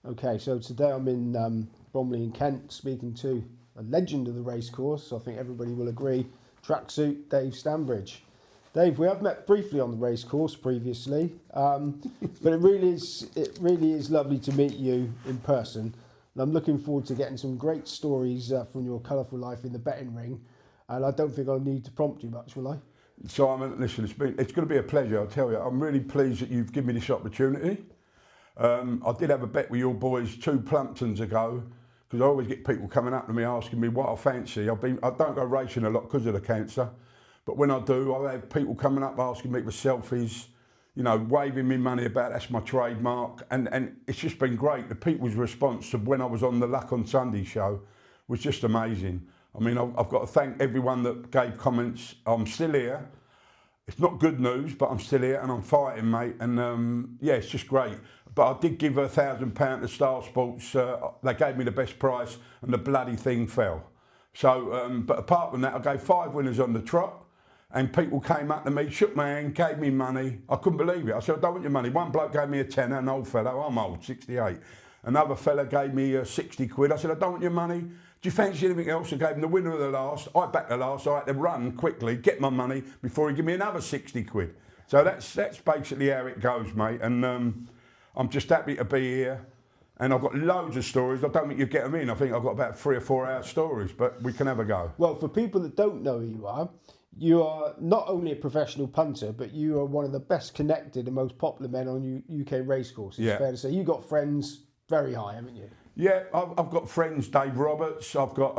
Okay, so today I'm in Bromley in Kent speaking to a legend of the racecourse. I think everybody will agree, Tracksuit Dave Standbridge. Dave, we have met briefly on the racecourse previously, but it really is lovely to meet you in person. And I'm looking forward to getting some great stories from your colourful life in the betting ring. And I don't think I'll need to prompt you much, will I? Simon, listen, it's going to be a pleasure, I'll tell you. I'm really pleased that you've given me this opportunity. I did have a bet with your boys 2 Plumptons ago, because I always get people coming up to me asking me what I fancy. I don't go racing a lot because of the cancer, but when I do, I have people coming up asking me for selfies, you know, waving me money about, that's my trademark, and it's just been great. The people's response to when I was on the Luck on Sunday show was just amazing. I mean, I've got to thank everyone that gave comments. I'm still here. It's not good news, but I'm still here and I'm fighting, mate. And yeah, it's just great. But I did give £1,000 to Star Sports. They gave me the best price and the bloody thing fell. So, but apart from that, I gave 5 winners on the trot and people came up to me, shook my hand, gave me money. I couldn't believe it. I said, I don't want your money. One bloke gave me a tenner, an old fellow, I'm old, 68. Another fella gave me 60 quid. I said, I don't want your money. Do you fancy anything else? I gave him the winner of the last. I backed the last. I had to run quickly, get my money before he give me another 60 quid. So that's basically how it goes, mate. And I'm just happy to be here. And I've got loads of stories. I don't think you get them in. I think I've got about 3 or 4 hour stories, but we can have a go. Well, for people that don't know who you are not only a professional punter, but you are one of the best connected and most popular men on UK racecourses. Yeah. It's fair to say. You've got friends very high, haven't you? Yeah, I've got friends, Dave Roberts. I've got,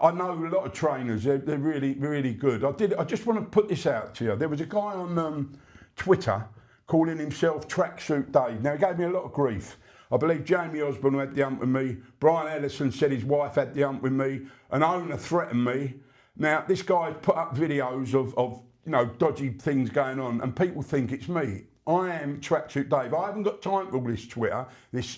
I know a lot of trainers. They're really, really good. I just want to put this out to you. There was a guy on Twitter calling himself Tracksuit Dave. Now, he gave me a lot of grief. I believe Jamie Osborne had the hump with me. Brian Ellison said his wife had the hump with me. An owner threatened me. Now, this guy's put up videos of you know, dodgy things going on, and people think it's me. I am Tracksuit Dave. I haven't got time for all this Twitter,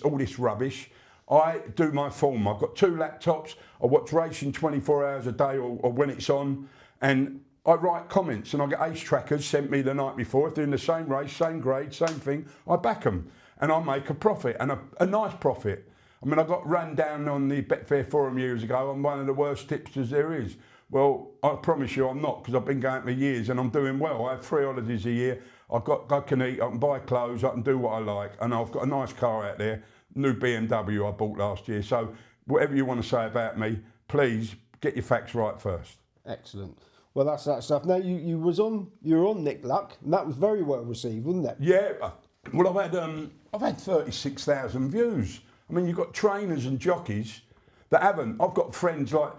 all this rubbish. I do my form. I've got 2 laptops. I watch racing 24 hours a day or when it's on, and I write comments, and I get ace trackers sent me the night before. If they're in the same race, same grade, same thing, I back them, and I make a profit, and a nice profit. I mean, I got run down on the Betfair forum years ago. I'm one of the worst tipsters there is. Well, I promise you I'm not, because I've been going for years and I'm doing well. I have 3 holidays a year. I can eat, I can buy clothes, I can do what I like, and I've got a nice car out there, new BMW I bought last year. So whatever you want to say about me, please get your facts right first. Excellent. Well, that's that stuff. Now you were on Nick Luck, and that was very well received, wasn't it? Yeah. Well, I've had 36,000 views. I mean, you've got trainers and jockeys that haven't. I've got friends like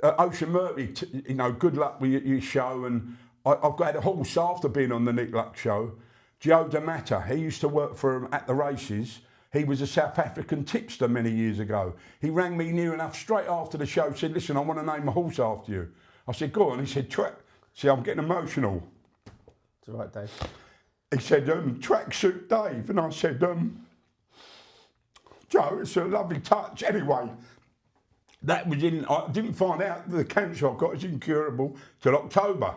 Ocean Murphy, you know, good luck with your show, and I've had a horse after being on the Nick Luck show. Joe D'Amata, he used to work for him at the races. He was a South African tipster many years ago. He rang me near enough straight after the show, said, listen, I want to name a horse after you. I said, go on. He said, see, I'm getting emotional. It's all right, Dave. He said, Tracksuit Dave. And I said, Joe, it's a lovely touch. Anyway, that was I didn't find out the cancer I've got is incurable till October.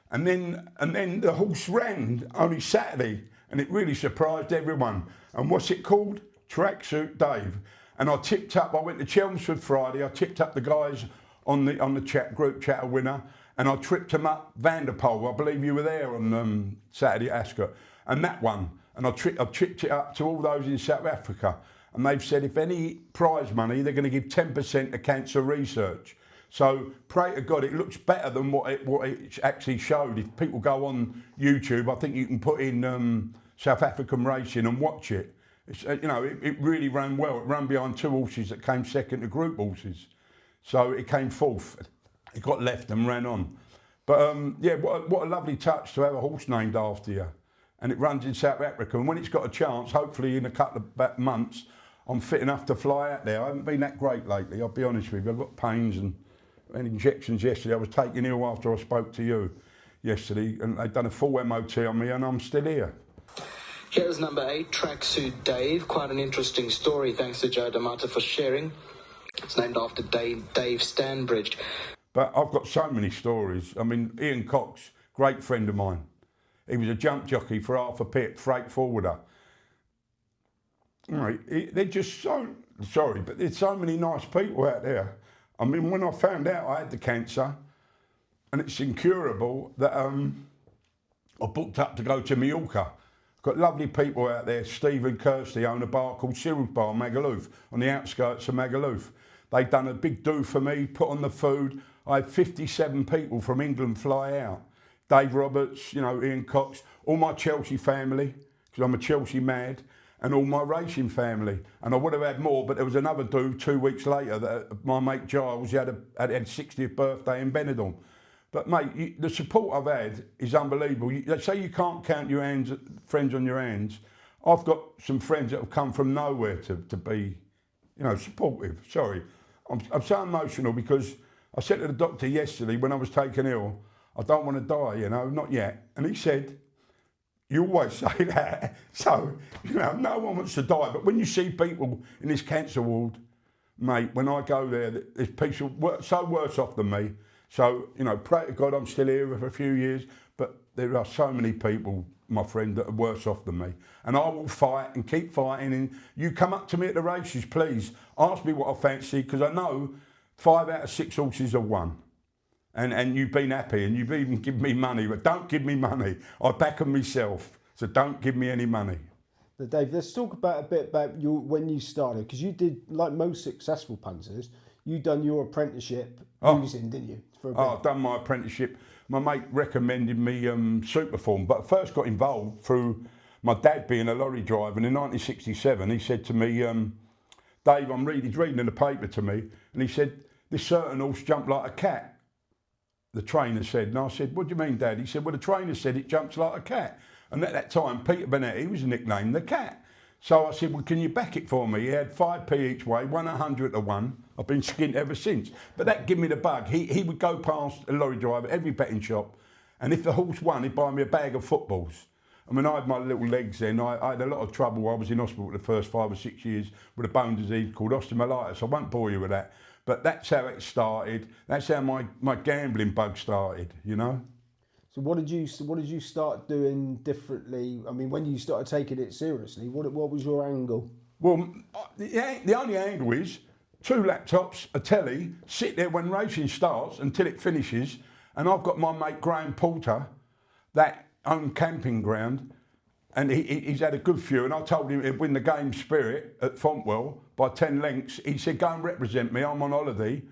And then the horse ran only Saturday, and it really surprised everyone. And what's it called? Tracksuit Dave. And I tipped up, I went to Chelmsford Friday, I tipped up the guys on the chat group chat a winner, and I tripped them up Vanderpool. I believe you were there on Saturday at Ascot, and that one. And I tripped it up to all those in South Africa. And they've said if any prize money, they're going to give 10% to cancer research. So pray to God, it looks better than what it actually showed. If people go on YouTube, I think you can put in South African racing and watch it. It's, you know, it really ran well. It ran behind 2 horses that came second to group horses. So it came 4th. It got left and ran on. But yeah, what a lovely touch to have a horse named after you. And it runs in South Africa. And when it's got a chance, hopefully in a couple of months, I'm fit enough to fly out there. I haven't been that great lately, I'll be honest with you. I've got pains and injections yesterday. I was taken ill after I spoke to you yesterday, and they'd done a full MOT on me, and I'm still here. Here's number 8, Tracksuit Dave. Quite an interesting story. Thanks to Joe D'Amata for sharing. It's named after Dave Standbridge. But I've got so many stories. I mean, Ian Cox, great friend of mine. He was a jump jockey for Arthur Pitt, freight forwarder. Mate, they're just so, sorry, but there's so many nice people out there. I mean, when I found out I had the cancer, and it's incurable, that I booked up to go to Mallorca. Got lovely people out there. Steve and Kirsty own a bar called Cyril's Bar in Magaluf, on the outskirts of Magaluf. They've done a big do for me, put on the food. I had 57 people from England fly out. Dave Roberts, you know, Ian Cox, all my Chelsea family, because I'm a Chelsea mad, and all my racing family. And I would have had more, but there was another do 2 weeks later that my mate Giles, he had his 60th birthday in Benidorm. But mate, the support I've had is unbelievable. They say you can't count your friends on your hands. I've got some friends that have come from nowhere to be, you know, supportive. Sorry, I'm so emotional because I said to the doctor yesterday when I was taken ill, I don't want to die, you know, not yet. And he said, you always say that. So, you know, no one wants to die. But when you see people in this cancer ward, mate, when I go there, there's people so worse off than me. So, you know, pray to God I'm still here for a few years, but there are so many people, my friend, that are worse off than me. And I will fight and keep fighting. And you come up to me at the races, please. Ask me what I fancy, because I know 5 out of 6 horses are won. And you've been happy, and you've even given me money, but don't give me money. I back them myself, so don't give me any money. Dave, let's talk about a bit about when you started, because you did, like most successful punters, you done your apprenticeship boozing, didn't you? For a bit. I've done my apprenticeship. My mate recommended me Superform, but I first got involved through my dad being a lorry driver. And in 1967, he said to me, Dave, he's reading in the paper to me, and he said, this certain horse jumped like a cat. The trainer said, and I said, what do you mean, Dad? He said, well, the trainer said it jumps like a cat. And at that time, Peter Bonetti was nicknamed the Cat. So I said, well, can you back it for me? He had 5p each way, 100 to 1. I've been skint ever since. But that gave me the bug. He would go past a lorry driver, every betting shop, and if the horse won, he'd buy me a bag of footballs. I mean, I had my little legs then. I had a lot of trouble. I was in hospital the first 5 or 6 years with a bone disease called osteomyelitis. I won't bore you with that. But that's how it started. That's how my gambling bug started, you know? So what did you start doing differently? I mean, when you started taking it seriously, what was your angle? Well, the only angle is 2 laptops, a telly, sit there when racing starts until it finishes, and I've got my mate Graham Punter, that owned camping ground, and he's had a good few, and I told him he'd win the game Spirit at Fontwell by 10 lengths. He said, go and represent me, I'm on holiday,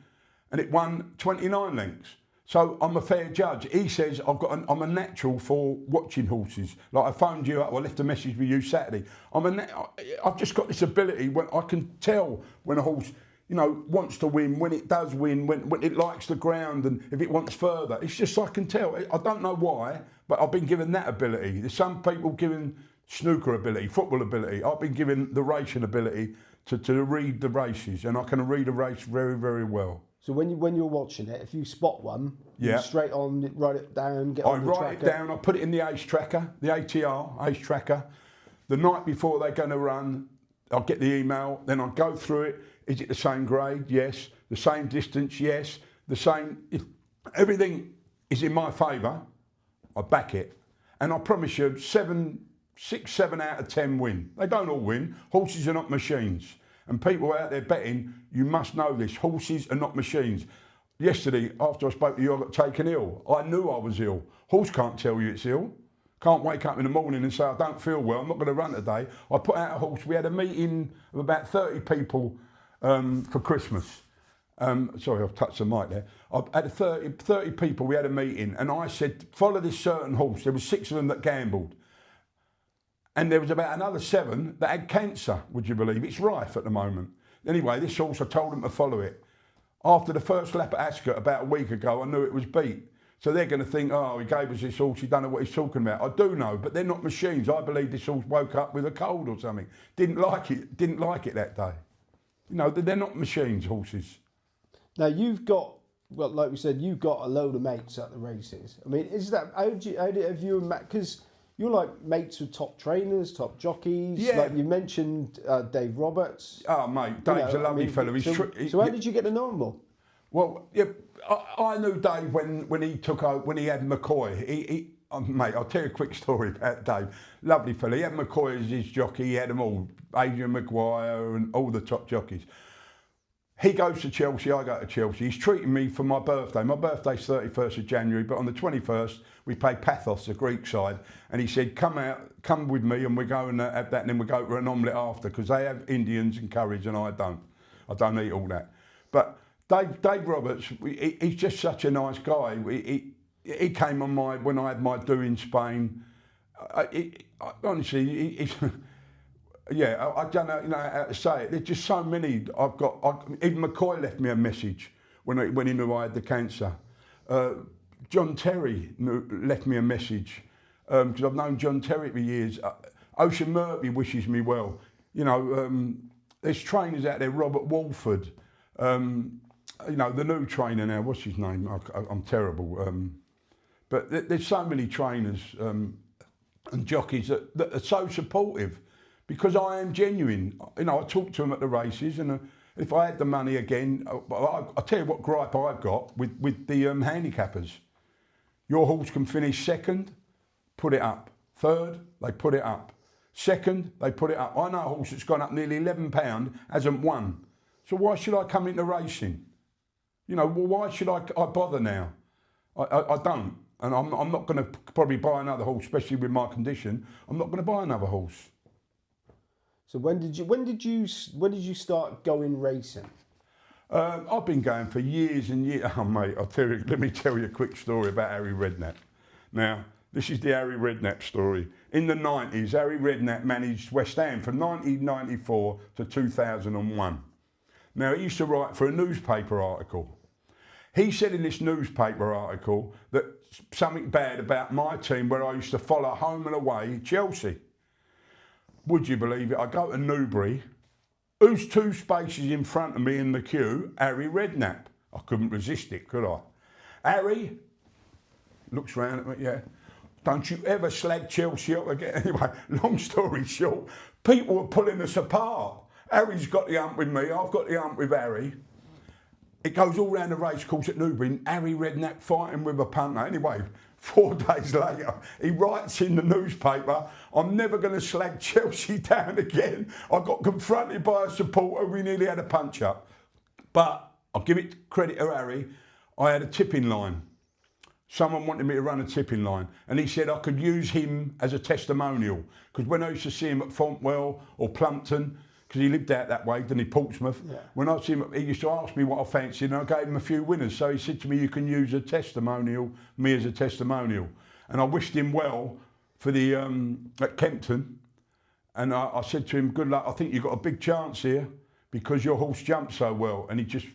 and it won 29 lengths. So I'm a fair judge. He says I'm a natural for watching horses. Like I phoned you up, I left a message with you Saturday. I've just got this ability when I can tell when a horse, you know, wants to win, when it does win, when it likes the ground, and if it wants further. It's just I can tell. I don't know why, but I've been given that ability. There's some people given snooker ability, football ability. I've been given the racing ability to read the races, and I can read a race very, very well. So when you're watching it, if you spot one, yeah, you straight on, write it down, get on the tracker. I write it down, I put it in the Ace Tracker, the ATR, Ace Tracker. The night before they're going to run, I'll get the email, then I'll go through it. Is it the same grade? Yes. The same distance? Yes. The same, if everything is in my favour, I back it. And I promise you, 6, 7 out of 10 win. They don't all win. Horses are not machines. And people out there betting, you must know this. Horses are not machines. Yesterday, after I spoke to you, I got taken ill. I knew I was ill. Horse can't tell you it's ill. Can't wake up in the morning and say, I don't feel well, I'm not going to run today. I put out a horse. We had a meeting of about 30 people for Christmas. Sorry, I've touched the mic there. I had 30 people, we had a meeting, and I said, follow this certain horse. There was 6 of them that gambled. And there was about another 7 that had cancer, would you believe? It's rife at the moment. Anyway, this horse, I told them to follow it. After the first lap at Ascot about a week ago, I knew it was beat. So they're going to think, oh, he gave us this horse, he don't know what he's talking about. I do know, but they're not machines. I believe this horse woke up with a cold or something. Didn't like it that day. You know, they're not machines, horses. Now you've got, well, like we said, you've got a load of mates at the races. I mean, is that, how have you and Matt, because you're like mates with top trainers, top jockeys. Yeah. Like you mentioned Dave Roberts. Oh, mate, Dave's a lovely fellow. So how did you get to know him all? Well, yeah, I knew Dave when he took over, when he had McCoy. mate, I'll tell you a quick story about Dave. Lovely fella. He had McCoy as his jockey. He had them all, Adrian Maguire and all the top jockeys. He goes to Chelsea, I go to Chelsea. He's treating me for my birthday. My birthday's 31st of January, but on the 21st, we play Pathos, the Greek side. And he said, come with me and we're going to have that, and then we go for an omelette after, because they have Indians and curries and I don't. I don't eat all that. But Dave Roberts, he's just such a nice guy. He came on when I had my do in Spain. Honestly, he's... Yeah, I don't know, how to say it. There's just so many. Even McCoy left me a message when he knew I had the cancer. John Terry left me a message because I've known John Terry for years. Ocean Murphy wishes me well. There's trainers out there. Robert Walford. The new trainer now. What's his name? I'm terrible. But there's so many trainers and jockeys that are so supportive. Because I am genuine. I talk to them at the races, and if I had the money again, I'll tell you what gripe I've got with the handicappers. Your horse can finish second, put it up. Third, they put it up. Second, they put it up. I know a horse that's gone up nearly £11, hasn't won. So why should I come into racing? Why should I bother now? I don't. And I'm not going to probably buy another horse, especially with my condition. I'm not going to buy another horse. So when did you start going racing? I've been going for years and years. Oh mate, let me tell you a quick story about Harry Redknapp. Now, this is the Harry Redknapp story. In the 90s, Harry Redknapp managed West Ham from 1994 to 2001. Now, he used to write for a newspaper article. He said in this newspaper article that something bad about my team where I used to follow home and away, Chelsea. Would you believe it? I go to Newbury. Who's 2 spaces in front of me in the queue? Harry Redknapp. I couldn't resist it, could I? Harry looks round at me, yeah. Don't you ever slag Chelsea up again. Anyway, long story short, people were pulling us apart. Harry's got the hump with me, I've got the hump with Harry. It goes all round the racecourse at Newbury, Harry Redknapp fighting with a punter. Anyway, 4 days later, he writes in the newspaper, I'm never going to slag Chelsea down again. I got confronted by a supporter, we nearly had a punch-up. But I'll give it credit to Harry, I had a tipping line. Someone wanted me to run a tipping line, and he said I could use him as a testimonial, because when I used to see him at Fontwell or Plumpton, because he lived out that way, didn't he, Portsmouth? Yeah. When I see him, he used to ask me what I fancied, and I gave him a few winners. So he said to me, you can use me as a testimonial. And I wished him well for the at Kempton. And I said to him, good luck, I think you've got a big chance here because your horse jumped so well. And he just,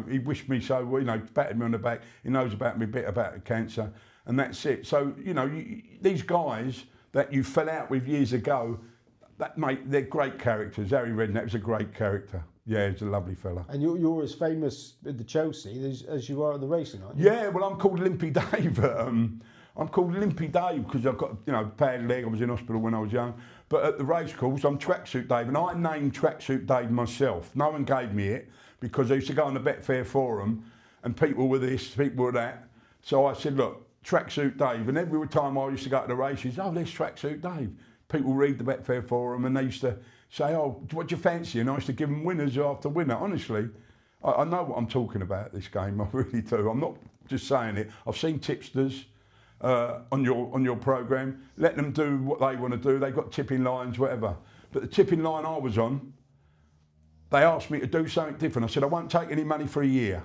he wished me so well, patted me on the back. He knows about me a bit about the cancer, and that's it. So, these guys that you fell out with years ago, they're great characters. Harry Redknapp is a great character. Yeah, he's a lovely fella. And you're as famous at the Chelsea as you are at the racing, aren't you? Yeah, well, I'm called Limpy Dave. I'm called Limpy Dave because I've got, bad leg. I was in hospital when I was young. But at the racecourse, I'm Tracksuit Dave, and I named Tracksuit Dave myself. No one gave me it because I used to go on the Betfair forum, and people were this, people were that. So I said, look, Tracksuit Dave. And every time I used to go to the races, oh, there's Tracksuit Dave. People read the Betfair forum and they used to say, oh, what do you fancy? And I used to give them winners after winner. Honestly, I know what I'm talking about this game. I really do. I'm not just saying it. I've seen tipsters on your programme. Let them do what they want to do. They've got tipping lines, whatever. But the tipping line I was on, they asked me to do something different. I said, I won't take any money for a year.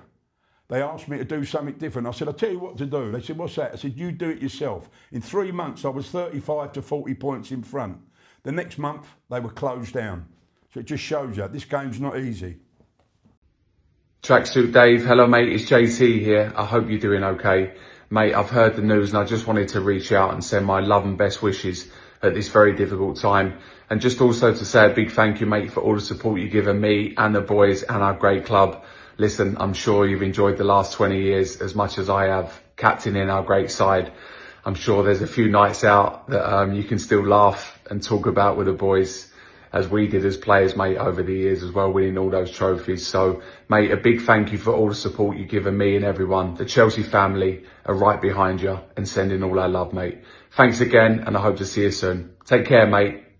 They asked me to do something different. I said, I'll tell you what to do. They said, what's that? I said, you do it yourself. In 3 months, I was 35 to 40 points in front. The next month, they were closed down. So it just shows you, this game's not easy. Tracksuit Dave, hello mate, it's JT here. I hope you're doing okay. Mate, I've heard the news and I just wanted to reach out and send my love and best wishes at this very difficult time. And just also to say a big thank you, mate, for all the support you've given me and the boys and our great club. Listen, I'm sure you've enjoyed the last 20 years as much as I have, captaining our great side. I'm sure there's a few nights out that you can still laugh and talk about with the boys. as we did as players, mate, over the years as well, winning all those trophies. So, mate, a big thank you for all the support you've given me and everyone. The Chelsea family are right behind you and sending all our love, mate. Thanks again, and I hope to see you soon. Take care, mate.